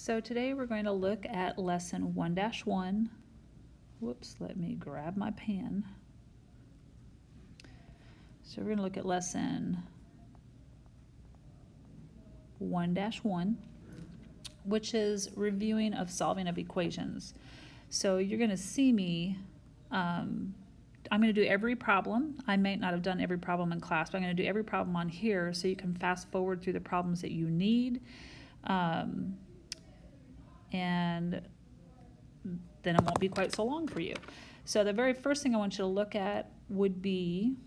So today we're going to look at lesson 1-1. Whoops, let me grab my pen. So we're going to look at lesson 1-1, which is reviewing of solving of equations. So you're going to see me, I'm going to do every problem. I may not have done every problem in class, but I'm going to do every problem on here so you can fast forward through the problems that you need. And then it won't be quite so long for you. So the very first thing I want you to look at would be,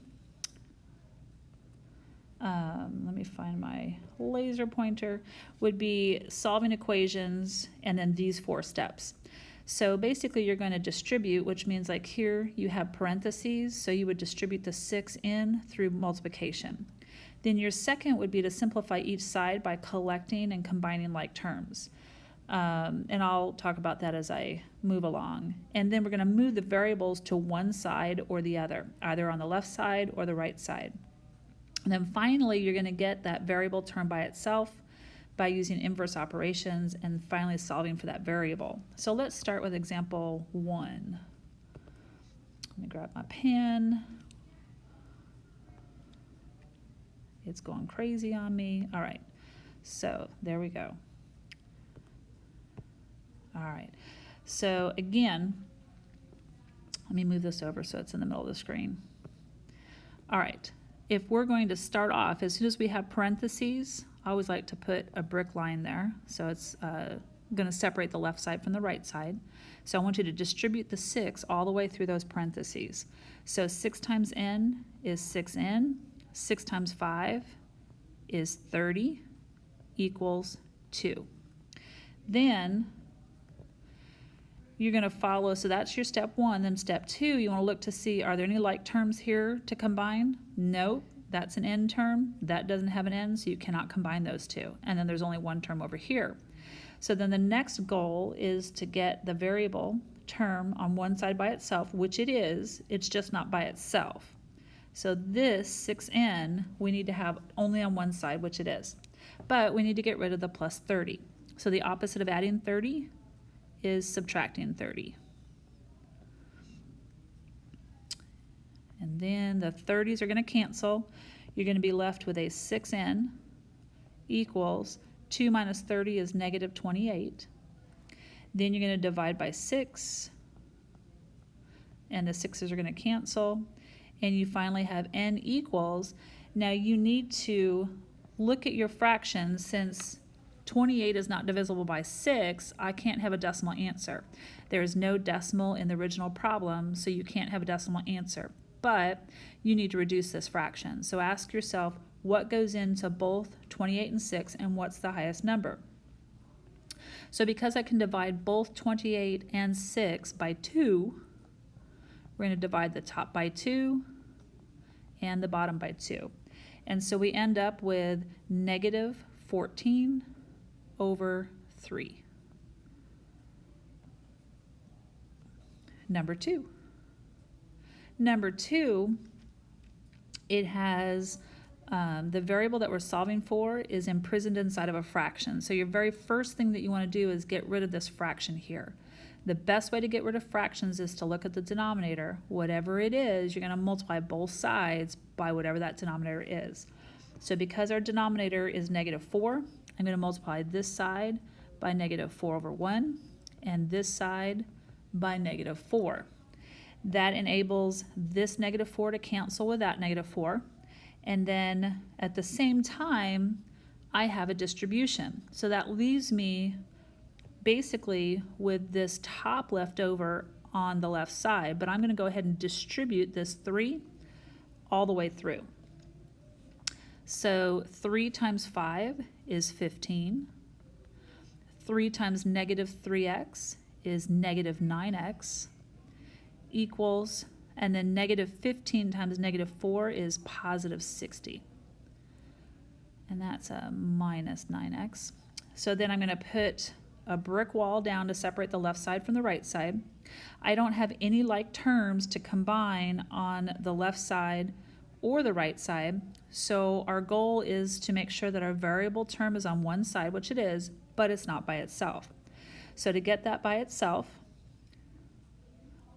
let me find my laser pointer, would be solving equations and then these 4 steps. So basically you're going to distribute, which means like here you have parentheses, so you would distribute the 6 in through multiplication. Then your second would be to simplify each side by collecting and combining like terms. And I'll talk about that as I move along. And then we're going to move the variables to one side or the other, either on the left side or the right side. And then finally, you're going to get that variable term by itself by using inverse operations and finally solving for that variable. So let's start with example 1. Let me grab my pen. It's going crazy on me. All right, so there we go. All right, so again, let me move this over so it's in the middle of the screen. All right, if we're going to start off, as soon as we have parentheses, I always like to put a brick line there. So it's going to separate the left side from the right side. So I want you to distribute the 6 all the way through those parentheses. So 6 times n is 6n. 6 times 5 is 30 equals 2. Then you're going to follow, so that's your step 1. Then step 2, you want to look to see, are there any like terms here to combine? Nope, that's an n term. That doesn't have an n, so you cannot combine those two. And then there's only one term over here. So then the next goal is to get the variable term on one side by itself, which it is. It's just not by itself. So this 6n, we need to have only on one side, which it is. But we need to get rid of the plus 30. So the opposite of adding 30 is subtracting 30. And then the 30s are going to cancel. You're going to be left with a 6n equals 2 minus 30 is negative 28. Then you're going to divide by 6, and the 6's are going to cancel, and you finally have n equals. Now you need to look at your fractions. Since 28 is not divisible by 6, I can't have a decimal answer. There is no decimal in the original problem, so you can't have a decimal answer. But you need to reduce this fraction. So ask yourself, what goes into both 28 and 6, and what's the highest number? So because I can divide both 28 and 6 by 2, we're going to divide the top by 2 and the bottom by 2. And so we end up with negative 14 over 3. Number 2. Number 2, it has the variable that we're solving for is imprisoned inside of a fraction. So your very first thing that you want to do is get rid of this fraction here. The best way to get rid of fractions is to look at the denominator. Whatever it is, you're going to multiply both sides by whatever that denominator is. So because our denominator is negative 4, I'm going to multiply this side by negative 4 over 1 and this side by negative 4. That enables this negative 4 to cancel with that negative 4. And then at the same time, I have a distribution. So that leaves me basically with this top left over on the left side. But I'm going to go ahead and distribute this 3 all the way through. So 3 times 5 is 15. 3 times negative 3x is negative 9x equals, and then negative 15 times negative 4 is positive 60. And that's a minus 9x. So then I'm going to put a brick wall down to separate the left side from the right side. I don't have any like terms to combine on the left side or the right side. So our goal is to make sure that our variable term is on one side, which it is, but it's not by itself. So to get that by itself,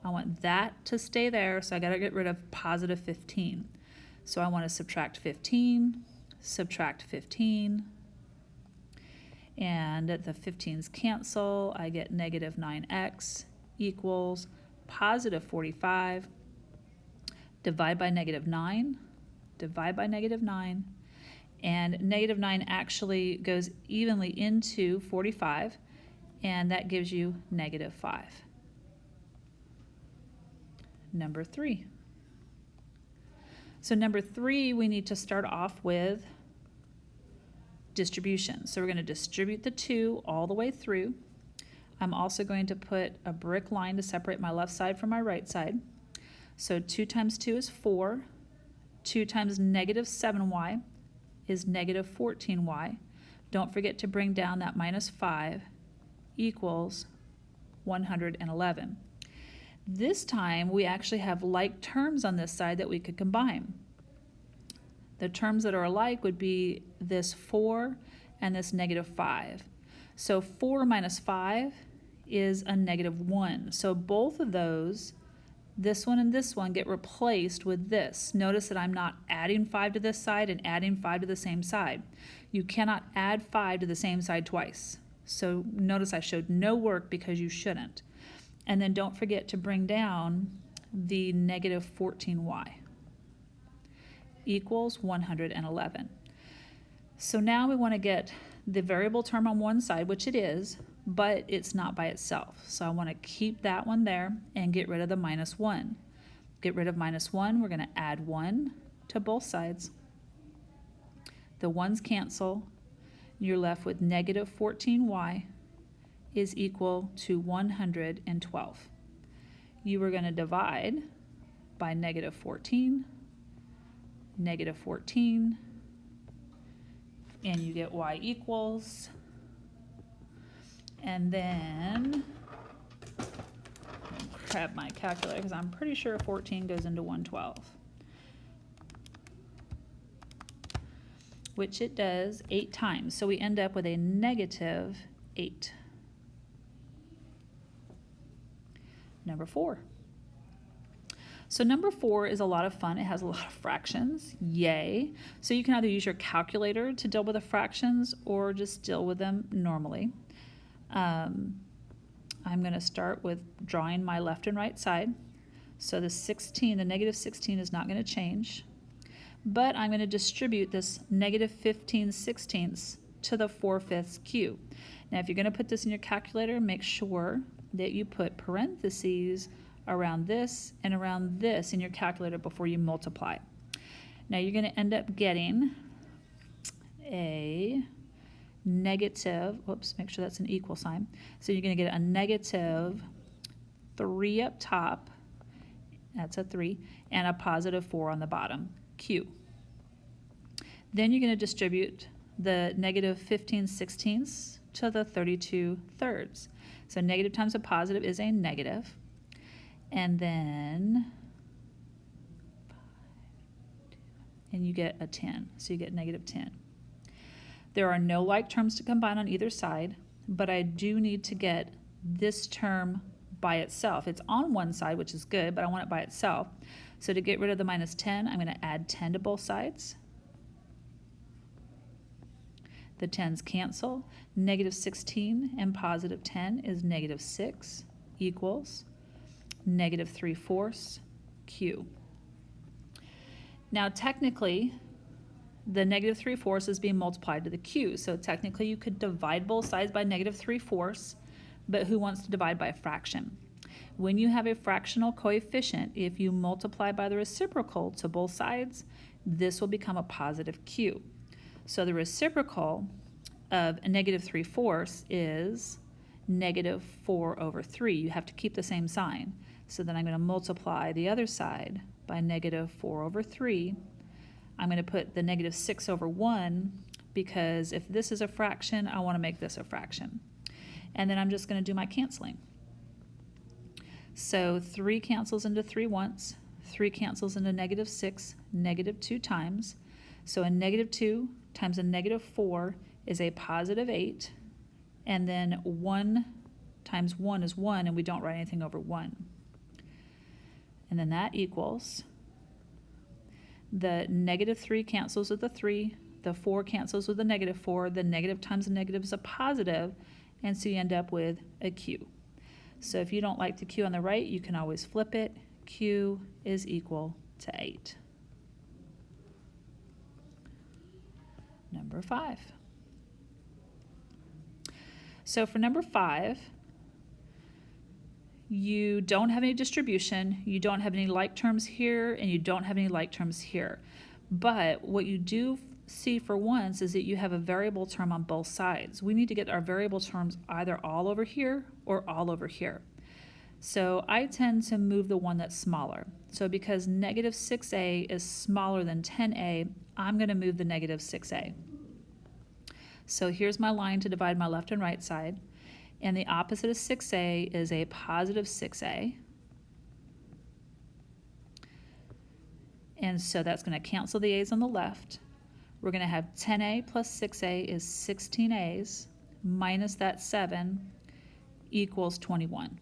I want that to stay there, so I got to get rid of positive 15. So I want to subtract 15, subtract 15, and the 15s cancel. I get negative 9x equals positive 45. Divide by negative 9, divide by negative 9, and negative 9 actually goes evenly into 45, and that gives you negative 5. Number 3. So number 3, we need to start off with distribution. So we're going to distribute the 2 all the way through. I'm also going to put a brick line to separate my left side from my right side. So 2 times 2 is 4. 2 times negative 7y is negative 14y. Don't forget to bring down that minus 5 equals 111. This time we actually have like terms on this side that we could combine. The terms that are alike would be this 4 and this negative 5. So 4 minus 5 is a negative 1. So both of those, this one and this one, get replaced with this. Notice that I'm not adding 5 to this side and adding 5 to the same side. You cannot add 5 to the same side twice. So notice I showed no work because you shouldn't. And then don't forget to bring down the negative 14y equals 111. So now we want to get the variable term on one side, which it is, but it's not by itself. So I want to keep that one there and get rid of the minus 1. Get rid of minus 1, we're going to add 1 to both sides. The 1's cancel. You're left with negative 14y is equal to 112. You are going to divide by negative 14, negative 14, and you get y equals, and then grab my calculator because I'm pretty sure 14 goes into 112, which it does 8 times. So we end up with a negative 8. Number 4. So number 4 is a lot of fun. It has a lot of fractions. Yay. So you can either use your calculator to deal with the fractions or just deal with them normally. I'm going to start with drawing my left and right side. So the 16, the negative 16 is not going to change. But I'm going to distribute this negative 15/16 to the 4/5 cube. Now if you're going to put this in your calculator, make sure that you put parentheses around this and around this in your calculator before you multiply. Now you're going to end up getting a negative, whoops, make sure that's an equal sign. So you're going to get a negative 3 up top, that's a 3, and a positive 4 on the bottom, Q. Then you're going to distribute the negative 15/16 to the 32/3. So negative times a positive is a negative. And then, and you get a 10. So you get negative 10. There are no like terms to combine on either side, but I do need to get this term by itself. It's on one side, which is good, but I want it by itself. So to get rid of the minus 10, I'm going to add 10 to both sides. The 10's cancel. Negative 16 and positive 10 is negative 6 equals negative 3/4 Q. Now technically, the negative 3/4 is being multiplied to the Q. So technically you could divide both sides by negative 3/4, but who wants to divide by a fraction? When you have a fractional coefficient, if you multiply by the reciprocal to both sides, this will become a positive Q. So the reciprocal of a negative 3/4 is negative 4/3. You have to keep the same sign. So then I'm going to multiply the other side by negative 4/3. I'm going to put the negative 6/1 because if this is a fraction, I want to make this a fraction. And then I'm just going to do my canceling. So 3 cancels into 3 once, 3 cancels into negative 6, negative 2 times. So a negative 2 times a negative 4 is a positive 8. And then 1 times 1 is 1, and we don't write anything over 1. And then that equals, the negative 3 cancels with the 3, the 4 cancels with the negative 4, the negative times a negative is a positive, and so you end up with a Q. So if you don't like the Q on the right, you can always flip it. Q is equal to 8. Number 5. So for number 5, you don't have any distribution, you don't have any like terms here, and you don't have any like terms here. But what you do see for once is that you have a variable term on both sides. We need to get our variable terms either all over here or all over here. So I tend to move the one that's smaller. So because negative 6a is smaller than 10a, I'm going to move the negative 6a. So here's my line to divide my left and right side. And the opposite of 6a is a positive 6a. And so that's going to cancel the a's on the left. We're going to have 10a plus 6a is 16a's minus that 7 equals 21.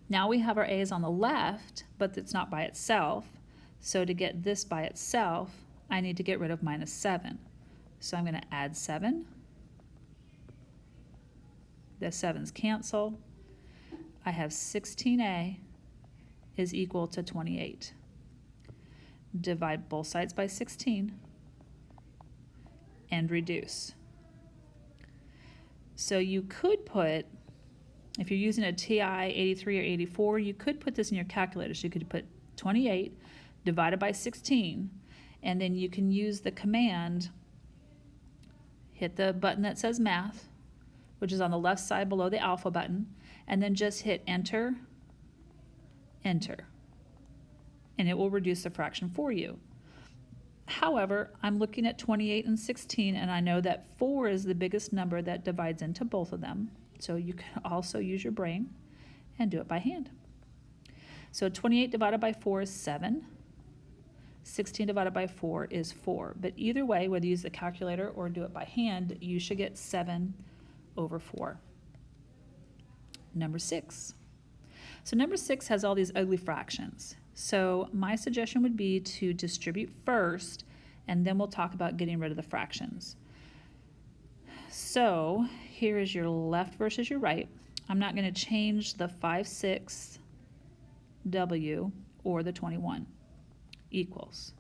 Now we have our a's on the left, but it's not by itself. So to get this by itself, I need to get rid of minus 7. So I'm going to add 7. The 7's cancel. I have 16a is equal to 28. Divide both sides by 16 and reduce. So you could put, if you're using a TI 83 or 84, you could put this in your calculator. So you could put 28 divided by 16, and then you can use the command, hit the button that says math, which is on the left side below the alpha button, and then just hit enter, enter, and it will reduce the fraction for you. However, I'm looking at 28 and 16, and I know that 4 is the biggest number that divides into both of them. So you can also use your brain and do it by hand. So 28 divided by 4 is 7. 16 divided by 4 is 4. But either way, whether you use the calculator or do it by hand, you should get 7 over 4. Number 6. So number 6 has all these ugly fractions. So my suggestion would be to distribute first, and then we'll talk about getting rid of the fractions. So here is your left versus your right. I'm not going to change the 5/6 W or the 21 equals.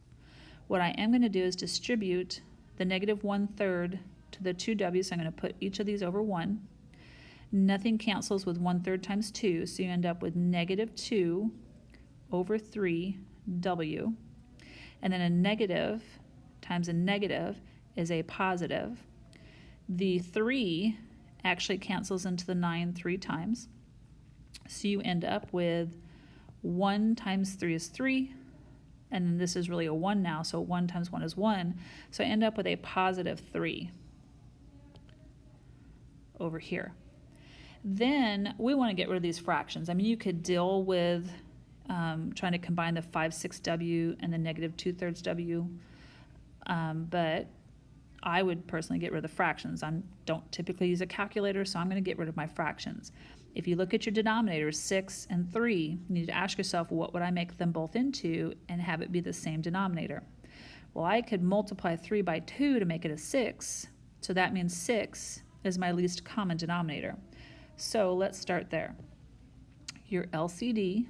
What I am going to do is distribute the negative 1/3 to the 2 W's. So I'm going to put each of these over 1. Nothing cancels with 1/3 times 2, so you end up with negative 2 over 3 W. And then a negative times a negative is a positive. The 3 actually cancels into the 9 3 times. So you end up with 1 times 3 is 3. And then this is really a 1 now, so 1 times 1 is 1. So I end up with a positive 3 over here. Then we want to get rid of these fractions. I mean, you could deal with trying to combine the 5/6 W and the negative 2/3 W, but I would personally get rid of the fractions. I don't typically use a calculator, so I'm going to get rid of my fractions. If you look at your denominators, 6 and 3, you need to ask yourself, what would I make them both into and have it be the same denominator? Well, I could multiply 3 by 2 to make it a 6, so that means 6 is my least common denominator. So let's start there. Your LCD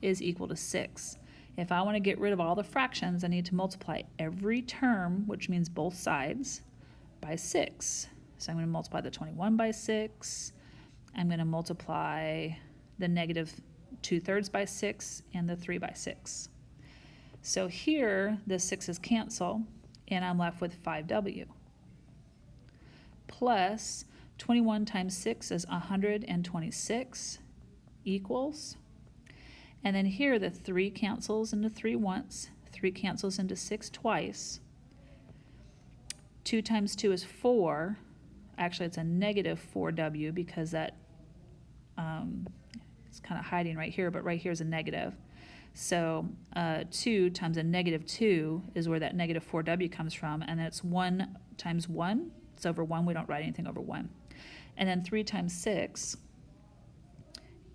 is equal to 6. If I want to get rid of all the fractions, I need to multiply every term, which means both sides, by 6. So I'm going to multiply the 21 by 6. I'm going to multiply the negative 2/3 by 6 and the 3 by 6. So here the 6's cancel, and I'm left with 5W. Plus 21 times 6 is 126 equals. And then here the 3 cancels into 3 once, 3 cancels into 6 twice. 2 times 2 is 4. Actually, it's a negative 4W because that It's kind of hiding right here, but right here is a negative. So 2 times a negative 2 is where that negative 4w comes from, and then it's 1 times 1. It's over 1. We don't write anything over 1. And then 3 times 6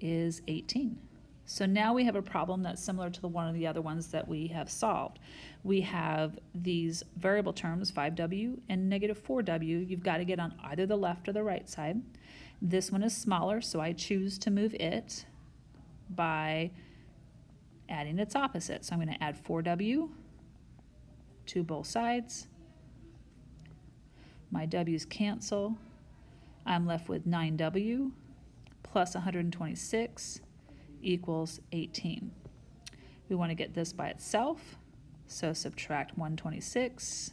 is 18. So now we have a problem that's similar to one of the other ones that we have solved. We have these variable terms, 5w and negative 4w. You've got to get on either the left or the right side. This one is smaller, so I choose to move it by adding its opposite. So I'm going to add 4w to both sides. My w's cancel. I'm left with 9w plus 126 equals 18. We want to get this by itself, so subtract 126.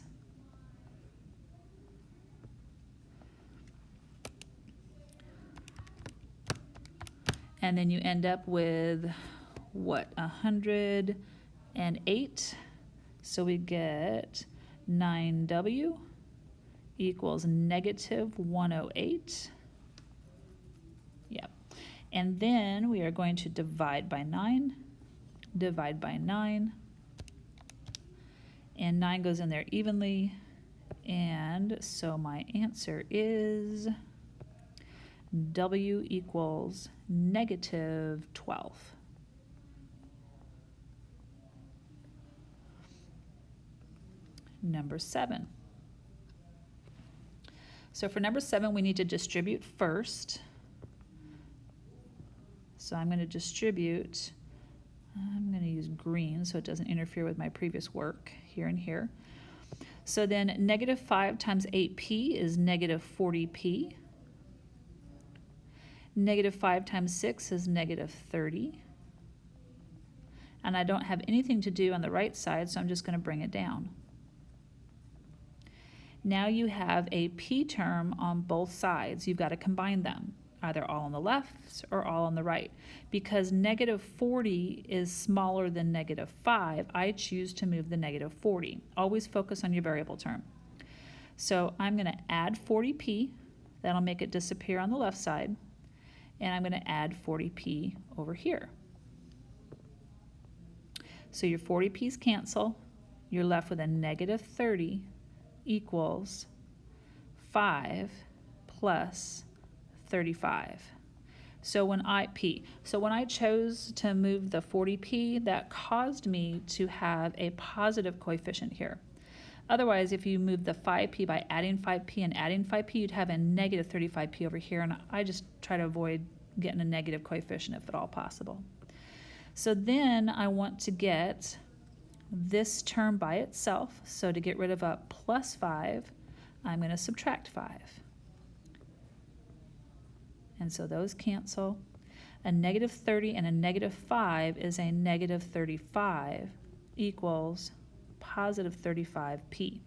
And then you end up with, what, 108. So we get 9w equals negative 108. Yep. And then we are going to divide by 9, and 9 goes in there evenly, and so my answer is w equals negative 12. Number 7. So for number 7, we need to distribute first. So I'm going to distribute, I'm going to use green so it doesn't interfere with my previous work here and here. So then negative 5 times 8p is negative 40p. Negative 5 times 6 is negative 30. And I don't have anything to do on the right side, so I'm just going to bring it down. Now you have a p term on both sides. You've got to combine them, either all on the left or all on the right. Because negative 40 is smaller than negative 5, I choose to move the negative 40. Always focus on your variable term. So I'm going to add 40p. That'll make it disappear on the left side. And I'm going to add 40p over here. So your 40p's cancel. You're left with a negative 30 equals 5 plus 35. So when I chose to move the 40p, that caused me to have a positive coefficient here. Otherwise, if you move the 5p by adding 5p and adding 5p, you'd have a negative 35p over here, and I just try to avoid getting a negative coefficient if at all possible. So then I want to get this term by itself. So to get rid of a plus 5, I'm going to subtract 5. And so those cancel. A negative 30 and a negative 5 is a negative 35 equals positive 35p.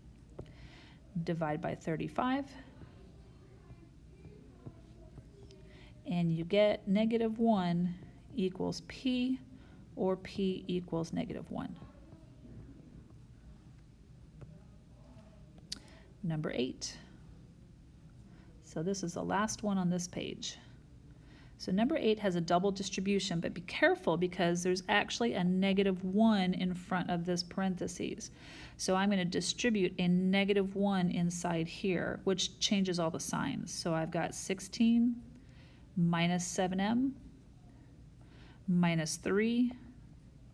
Divide by 35. And you get negative 1 equals p, or p equals negative 1. Number 8. So this is the last one on this page. So number 8 has a double distribution, but be careful because there's actually a negative 1 in front of this parentheses. So I'm going to distribute a negative 1 inside here, which changes all the signs. So I've got 16 minus 7m minus 3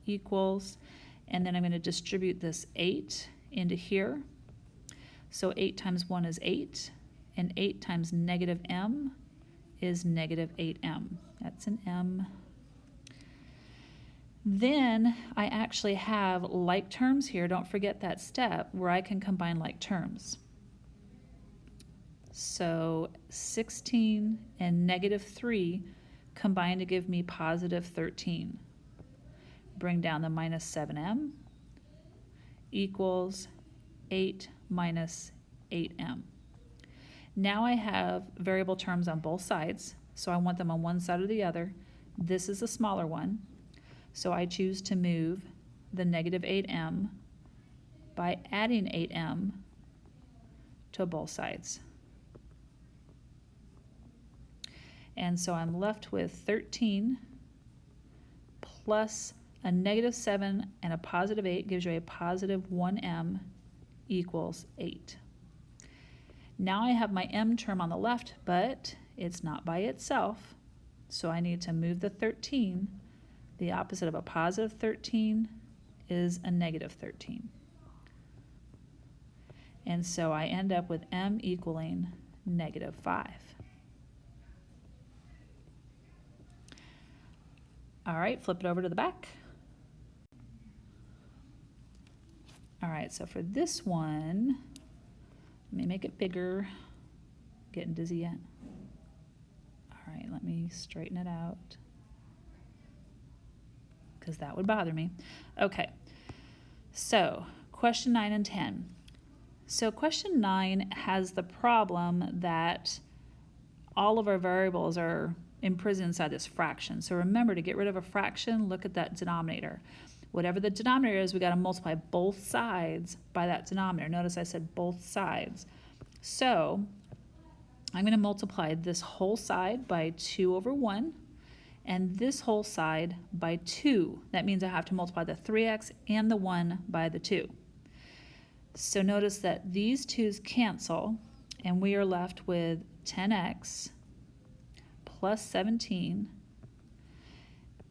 equals, and then I'm going to distribute this 8 into here. So 8 times 1 is 8, and 8 times negative m is negative 8m. That's an m. Then I actually have like terms here. Don't forget that step where I can combine like terms. So 16 and negative 3 combine to give me positive 13. Bring down the minus 7m equals 8 minus 8m. Now I have variable terms on both sides, so I want them on one side or the other. This is a smaller one, so I choose to move the negative 8m by adding 8m to both sides. And so I'm left with 13 plus a -7 and a +8 gives you a +1m equals 8. Now I have my m term on the left, but it's not by itself, so I need to move the 13. The opposite of a +13 is a -13. And so I end up with m equaling -5. All right, flip it over to the back. All right, so for this one, let me make it bigger. Getting dizzy yet? All right, let me straighten it out, because that would bother me. Okay, so question 9 and 10. So question 9 has the problem that all of our variables are imprisoned inside this fraction. So remember, to get rid of a fraction, look at that denominator. Whatever the denominator is, we got to multiply both sides by that denominator. Notice I said both sides. So I'm going to multiply this whole side by 2/1 and this whole side by 2. That means I have to multiply the 3x and the 1 by the 2. So notice that these 2's cancel, and we are left with 10x plus 17.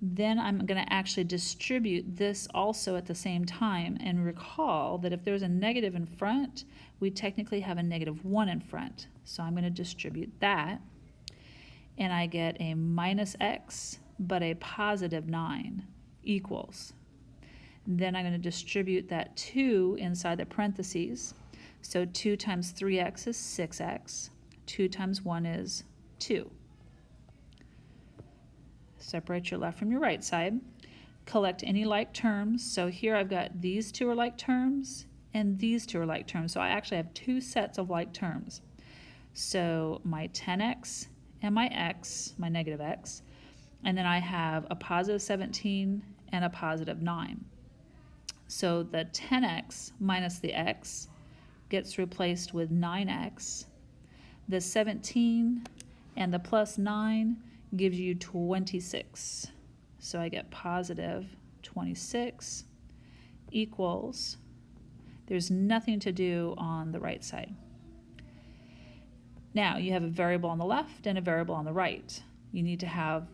Then I'm going to actually distribute this also at the same time, and recall that if there's a negative in front, we technically have a -1 in front. So I'm going to distribute that, and I get a -x but a +9 equals. Then I'm going to distribute that 2 inside the parentheses. So 2 times 3x is 6x. 2 times 1 is 2. Separate your left from your right side. Collect any like terms. So here I've got these 2 are like terms, and these 2 are like terms. So I actually have 2 sets of like terms. So my 10x and my x, my -x, and then I have a +17 and a +9. So the 10x minus the x gets replaced with 9x. The 17 and the +9 gives you 26. So I get +26 equals, there's nothing to do on the right side. Now you have a variable on the left and a variable on the right. You need to have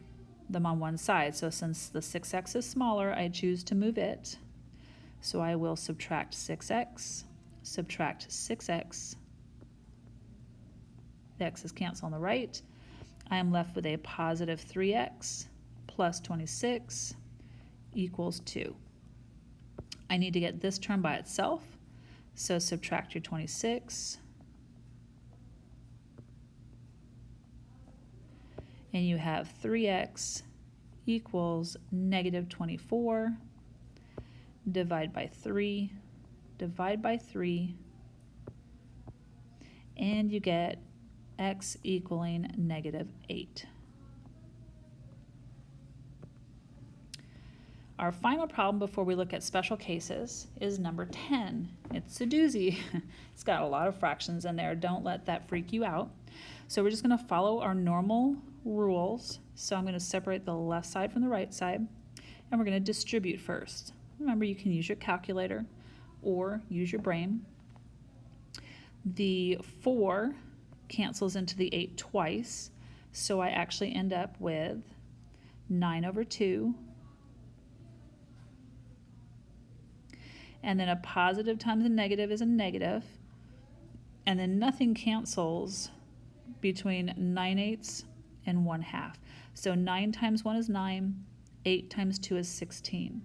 them on one side. So since the 6x is smaller, I choose to move it. So I will subtract 6x, subtract 6x. The x's cancel on the right. I am left with a +3x plus 26 equals 2. I need to get this term by itself, so subtract your 26. And you have 3x equals -24. Divide by 3, divide by 3, and you get x equaling -8. Our final problem before we look at special cases is number 10. It's a doozy. It's got a lot of fractions in there. Don't let that freak you out. So we're just going to follow our normal rules. So I'm going to separate the left side from the right side, and we're going to distribute first. Remember, you can use your calculator or use your brain. The 4 cancels into the 8 twice, so I actually end up with 9/2. And then a positive times a negative is a negative. And then nothing cancels between 9/8 and 1/2. So 9 times 1 is 9, 8 times 2 is 16.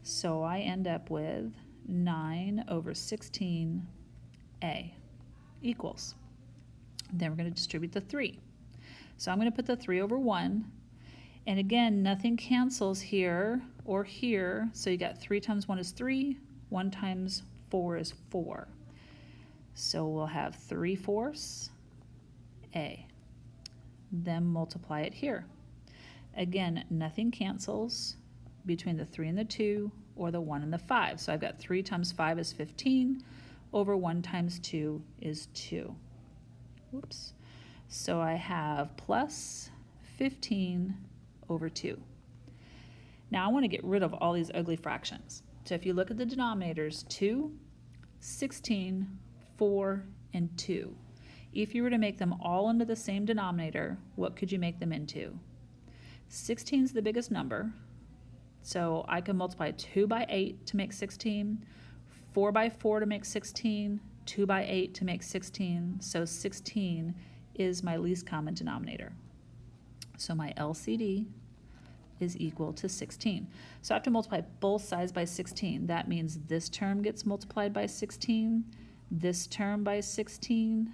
So I end up with 9/16a equals. Then we're going to distribute the 3. So I'm going to put the 3/1. And again, nothing cancels here or here. So you got 3 times 1 is 3. 1 times 4 is 4. So we'll have 3/4 a. Then multiply it here. Again, nothing cancels between the 3 and the 2 or the 1 and the 5. So I've got 3 times 5 is 15 over 1 times 2 is 2. Whoops. So I have plus 15/2. Now I want to get rid of all these ugly fractions. So if you look at the denominators, 2, 16, 4, and 2. If you were to make them all into the same denominator, what could you make them into? 16 is the biggest number, so I can multiply 2 by 8 to make 16, 4 by 4 to make 16, 2 by 8 to make 16, so 16 is my least common denominator. So my LCD is equal to 16. So I have to multiply both sides by 16. That means this term gets multiplied by 16, this term by 16,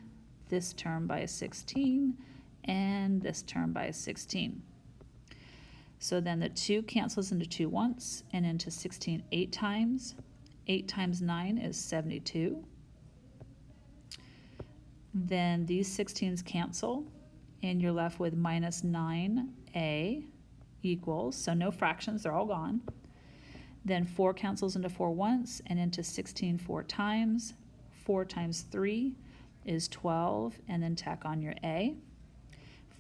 this term by 16, and this term by 16. So then the 2 cancels into 2 once and into 16 8 times. 8 times 9 is 72. Then these 16s cancel, and you're left with minus 9a equals, so no fractions, they're all gone. Then 4 cancels into 4 once and into 16 4 times. 4 times 3 is 12, and then tack on your a.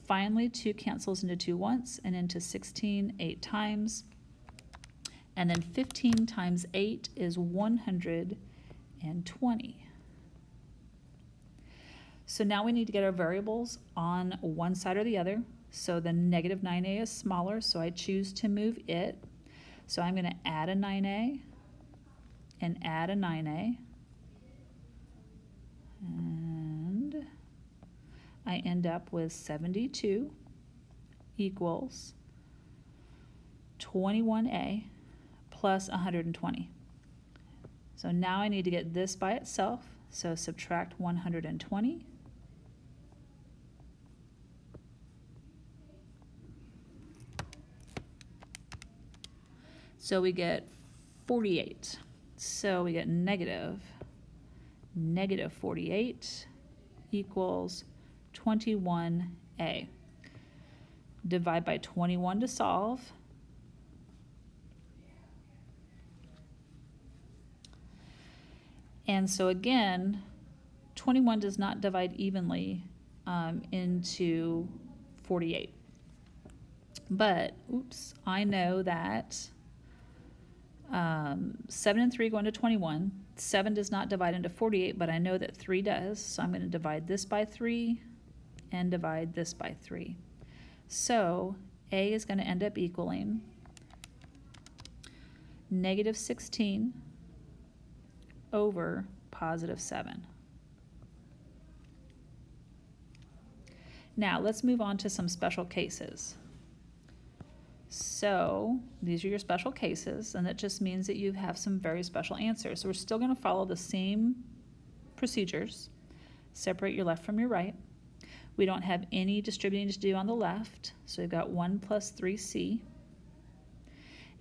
Finally, 2 cancels into 2 once and into 16 8 times. And then 15 times 8 is 120. So now we need to get our variables on one side or the other. So the negative 9a is smaller, so I choose to move it. So I'm going to add a 9a and add a 9a. And I end up with 72 equals 21a plus 120. So now I need to get this by itself. So subtract 120. So we get 48. So we get negative 48 equals 21a. Divide by 21 to solve. And so again, 21 does not divide evenly into 48. But, oops, I know that 7 and 3 go into 21. 7 does not divide into 48, but I know that 3 does. So I'm going to divide this by 3 and divide this by 3. So a is going to end up equaling negative 16 over positive 7. Now let's move on to some special cases. So these are your special cases, and that just means that you have some very special answers. So we're still going to follow the same procedures. Separate your left from your right. We don't have any distributing to do on the left, so we've got 1 plus 3c.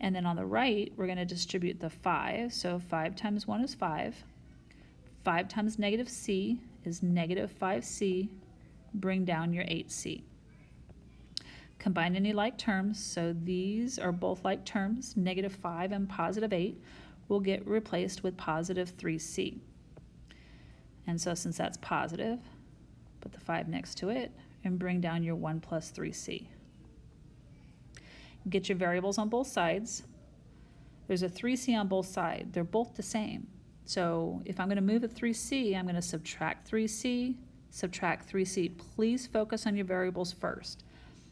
And then on the right, we're going to distribute the 5. So 5 times 1 is 5. 5 times negative c is negative 5c. Bring down your 8c. Combine any like terms, so these are both like terms, negative 5 and positive 8 will get replaced with positive 3c. And so since that's positive, put the 5 next to it and bring down your 1 plus 3c. Get your variables on both sides. There's a 3c on both sides. They're both the same. So if I'm going to move a 3c, I'm going to subtract 3c, subtract 3c. Please focus on your variables first,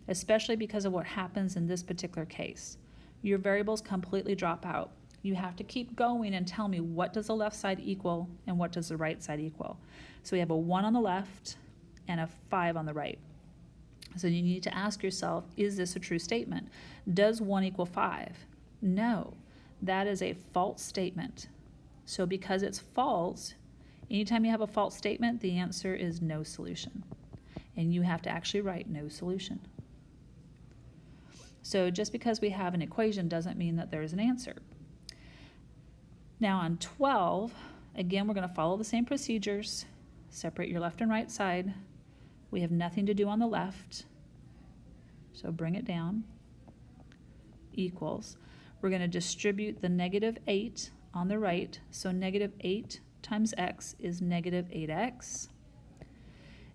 especially because of what happens in this particular case. Your variables completely drop out. You have to keep going and tell me what does the left side equal and what does the right side equal. So we have a 1 on the left and a 5 on the right. So you need to ask yourself, is this a true statement? Does 1 equal 5? No, that is a false statement. So because it's false, anytime you have a false statement, the answer is no solution. And you have to actually write no solution. So just because we have an equation doesn't mean that there is an answer. Now on 12, again, we're going to follow the same procedures. Separate your left and right side. We have nothing to do on the left, so bring it down. Equals. We're going to distribute the negative 8 on the right, so negative 8 times x is negative 8x.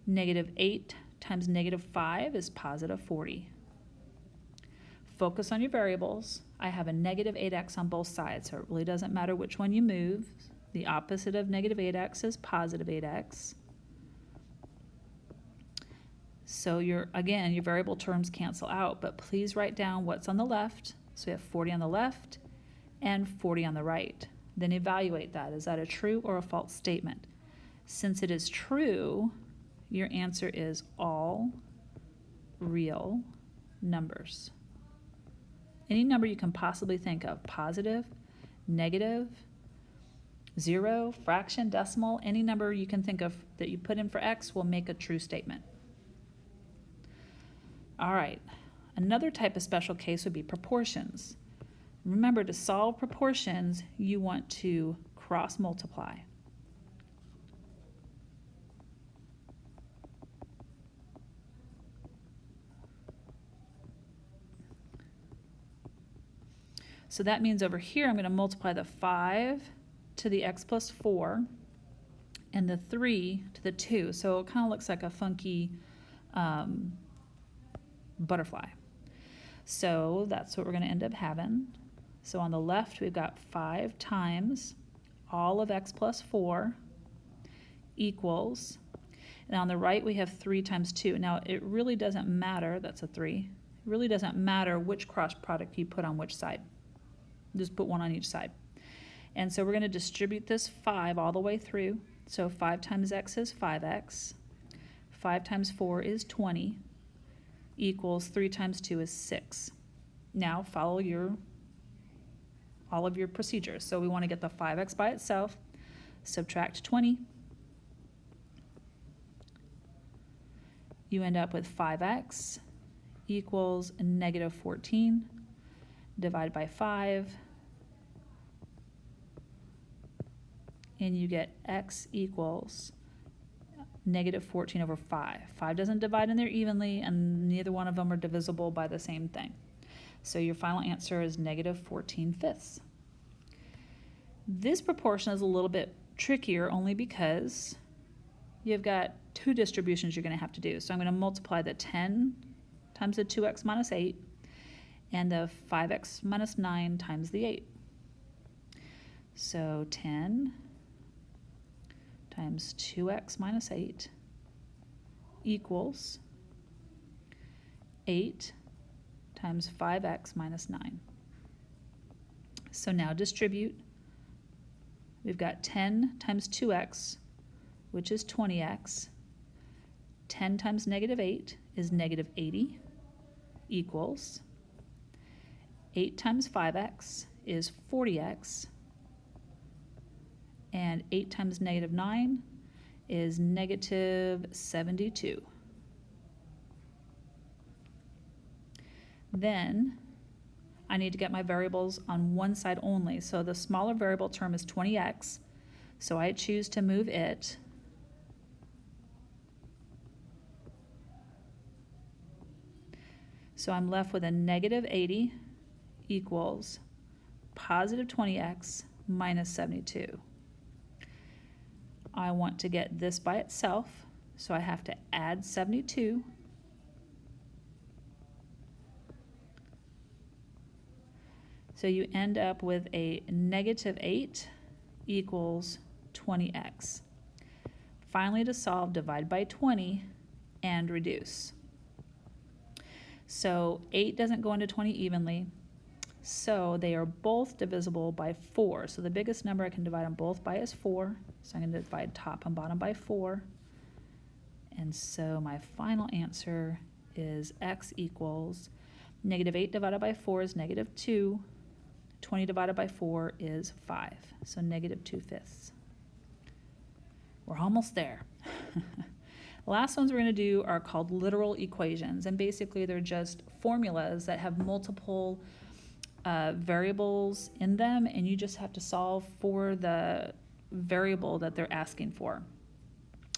Negative 8 times negative 5 is positive 40. focus on your variables. I have a negative 8x on both sides, so it really doesn't matter which one you move. The opposite of negative 8x is positive 8x. So your variable terms cancel out, but please write down what's on the left. So we have 40 on the left and 40 on the right. Then evaluate that. Is that a true or a false statement? Since it is true, your answer is all real numbers. Any number you can possibly think of, positive, negative, zero, fraction, decimal, any number you can think of that you put in for x will make a true statement. All right, another type of special case would be proportions. Remember, to solve proportions, you want to cross multiply. So that means over here I'm going to multiply the 5 to the x plus 4 and the 3 to the 2. So it kind of looks like a funky butterfly. So that's what we're going to end up having. So on the left we've got 5 times all of x plus 4 equals, and on the right we have 3 times 2. Now it really doesn't matter, that's a 3, it really doesn't matter which cross product you put on which side. Just put one on each side. And so we're going to distribute this 5 all the way through. So 5 times x is 5x. 5 times 4 is 20 equals 3 times 2 is 6. Now follow all of your procedures. So we want to get the 5x by itself, subtract 20. You end up with 5x equals negative 14. Divide by 5. And you get x equals negative 14 over 5. 5 doesn't divide in there evenly, and neither one of them are divisible by the same thing. So your final answer is negative 14/5. This proportion is a little bit trickier only because you've got 2 distributions you're going to have to do. So I'm going to multiply the 10 times the 2x minus 8 and the 5x minus 9 times the 8. So 10 times 2x minus 8 equals 8 times 5x minus 9. So now distribute. We've got 10 times 2x, which is 20x. 10 times negative 8 is negative 80, equals 8 times 5x is 40x, and 8 times negative 9 is negative 72. Then I need to get my variables on one side only. So the smaller variable term is 20x, so I choose to move it. So I'm left with a negative 80 equals positive 20x minus 72. I want to get this by itself, so I have to add 72. So you end up with a negative 8 equals 20x. Finally, to solve, divide by 20 and reduce. So 8 doesn't go into 20 evenly, so they are both divisible by 4. So the biggest number I can divide them both by is 4. So I'm going to divide top and bottom by 4. And so my final answer is x equals negative 8 divided by 4 is negative 2. 20 divided by 4 is 5. So negative 2/5. We're almost there. The last ones we're going to do are called literal equations, and basically they're just formulas that have multiple variables in them, and you just have to solve for the variable that they're asking for.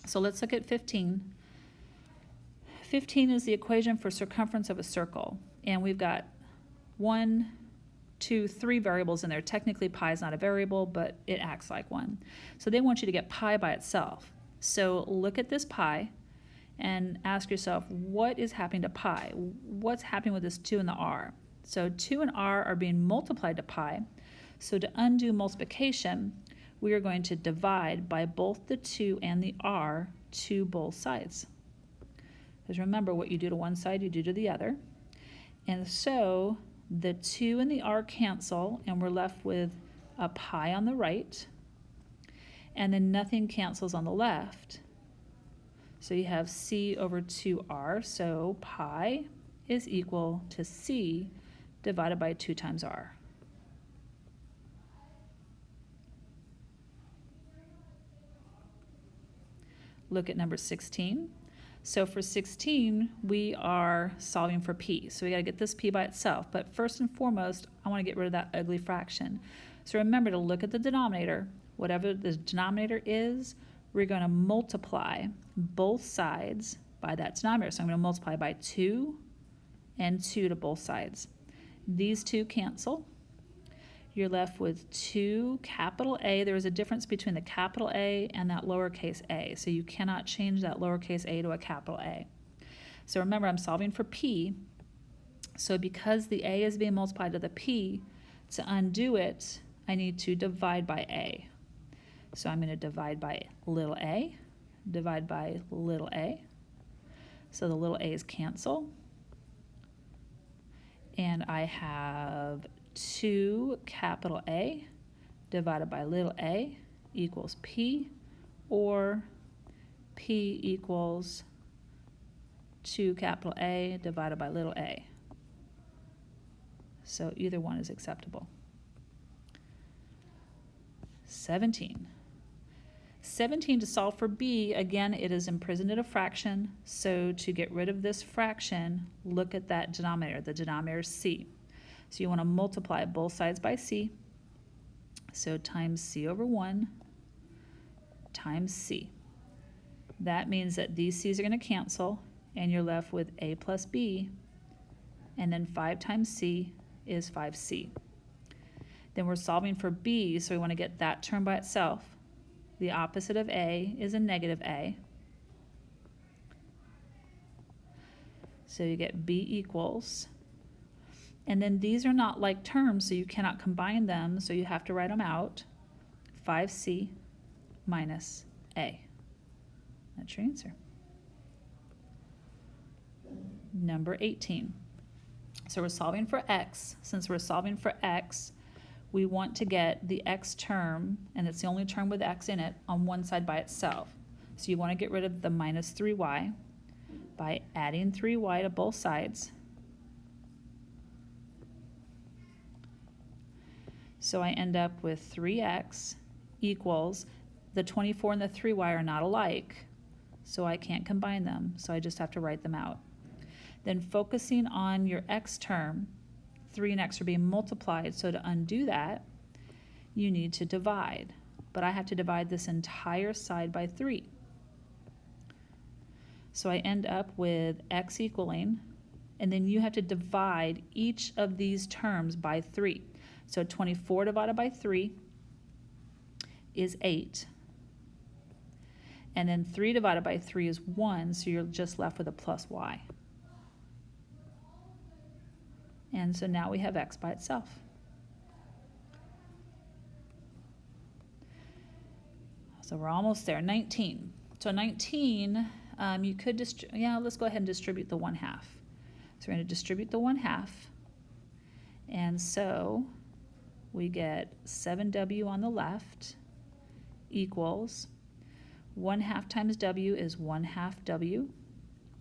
So let's look at 15. 15 is the equation for circumference of a circle, and we've got 1, 2, 3 variables in there. Technically pi is not a variable, but it acts like one. So they want you to get pi by itself. So look at this pi and ask yourself, what is happening to pi? What's happening with this 2 and the r? So 2 and r are being multiplied to pi. So to undo multiplication, we are going to divide by both the 2 and the r to both sides. Because remember, what you do to one side, you do to the other. And so the 2 and the r cancel, and we're left with a pi on the right, and then nothing cancels on the left. So you have c over 2r, so pi is equal to c divided by 2 times r. Look at number 16. So for 16, we are solving for p. So we got to get this p by itself. But first and foremost, I want to get rid of that ugly fraction. So remember to look at the denominator. Whatever the denominator is, we're going to multiply both sides by that denominator. So I'm going to multiply by 2 and 2 to both sides. These two cancel. You're left with 2 capital A. There is a difference between the capital A and that lowercase a, so you cannot change that lowercase a to a capital A. So remember, I'm solving for p. So because the a is being multiplied to the p, to undo it, I need to divide by a. So I'm going to divide by little a, divide by little a. So the little a's cancel. And I have 2 capital A divided by little a equals p, or p equals 2 capital A divided by little a. So either one is acceptable. 17. 17, to solve for b, again, it is imprisoned in a fraction. So to get rid of this fraction, look at that denominator. The denominator is c. So you want to multiply both sides by c. So times c over 1 times c. That means that these c's are going to cancel, and you're left with a plus b, and then 5 times c is 5c. Then we're solving for b, so we want to get that term by itself. The opposite of a is a negative a. So you get b equals, and then these are not like terms, so you cannot combine them, so you have to write them out. 5c minus a. That's your answer. Number 18. So we're solving for x. Since we're solving for x, we want to get the x term, and it's the only term with x in it, on one side by itself. So you want to get rid of the minus 3y by adding 3y to both sides. So I end up with 3x equals, the 24 and the 3y are not alike, so I can't combine them, so I just have to write them out. Then focusing on your x term, 3 and x are being multiplied, so to undo that, you need to divide. But I have to divide this entire side by 3. So I end up with x equaling, and then you have to divide each of these terms by 3. So 24 divided by 3 is 8. And then 3 divided by 3 is 1, so you're just left with a plus y. And so now we have x by itself. So we're almost there. 19. So 19, you could let's go ahead and distribute the 1/2. So we're going to distribute the 1/2. And so we get 7w on the left equals 1/2 times w is 1/2 w.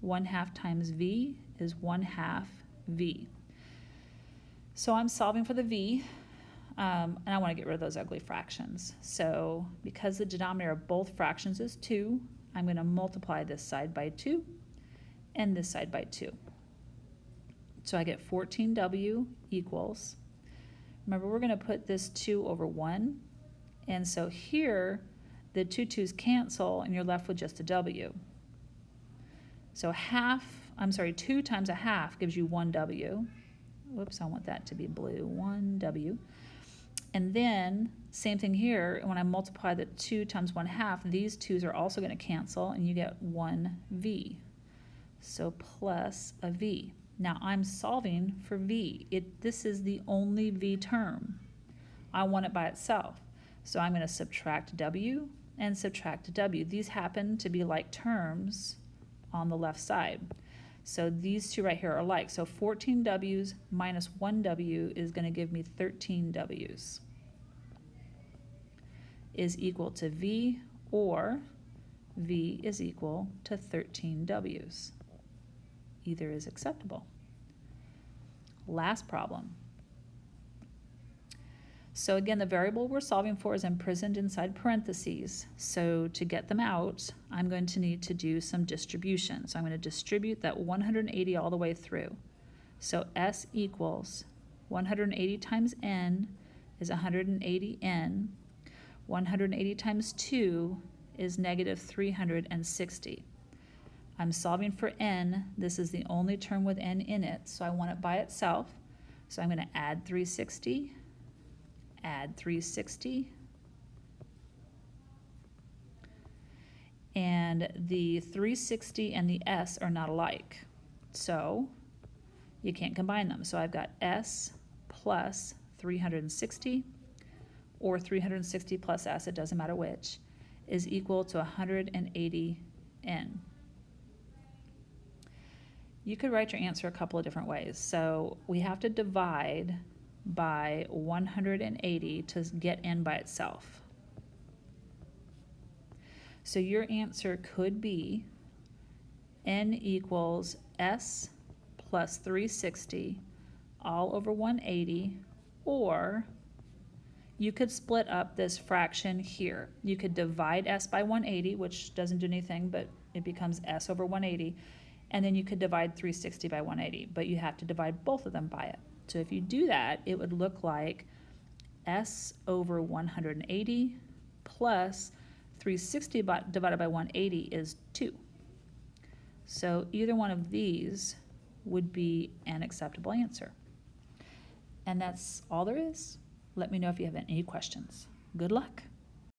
1/2 times v is 1/2 v. So I'm solving for the v, and I want to get rid of those ugly fractions. So because the denominator of both fractions is 2, I'm going to multiply this side by 2 and this side by 2. So I get 14w equals, remember we're going to put this 2 over 1, and so here the 2 2's cancel and you're left with just a w. So 2 times 1/2 gives you 1w. Whoops, I want that to be blue, 1w. And then, same thing here, when I multiply the 2 times 1/2, these 2's are also going to cancel, and you get 1v. So plus a v. Now I'm solving for v. This is the only v term. I want it by itself. So I'm going to subtract w and subtract w. These happen to be like terms on the left side. So these two right here are alike. So 14 w's minus 1 w is going to give me 13 w's is equal to v, or v is equal to 13 w's. Either is acceptable. Last problem. So again, the variable we're solving for is imprisoned inside parentheses. So to get them out, I'm going to need to do some distribution. So I'm going to distribute that 180 all the way through. So S equals 180 times n is 180n. 180 times 2 is negative 360. I'm solving for n. This is the only term with n in it, so I want it by itself. So I'm going to add 360, add 360, and the 360 and the s are not alike, so you can't combine them. So I've got s plus 360, or 360 plus s, it doesn't matter which, is equal to 180n. You could write your answer a couple of different ways. So we have to divide by 180 to get n by itself. So your answer could be n equals s plus 360 all over 180, or you could split up this fraction here. You could divide s by 180, which doesn't do anything, but it becomes s over 180, and then you could divide 360 by 180, but you have to divide both of them by it. So if you do that, it would look like s over 180 plus 360 divided by 180 is 2. So either one of these would be an acceptable answer. And that's all there is. Let me know if you have any questions. Good luck.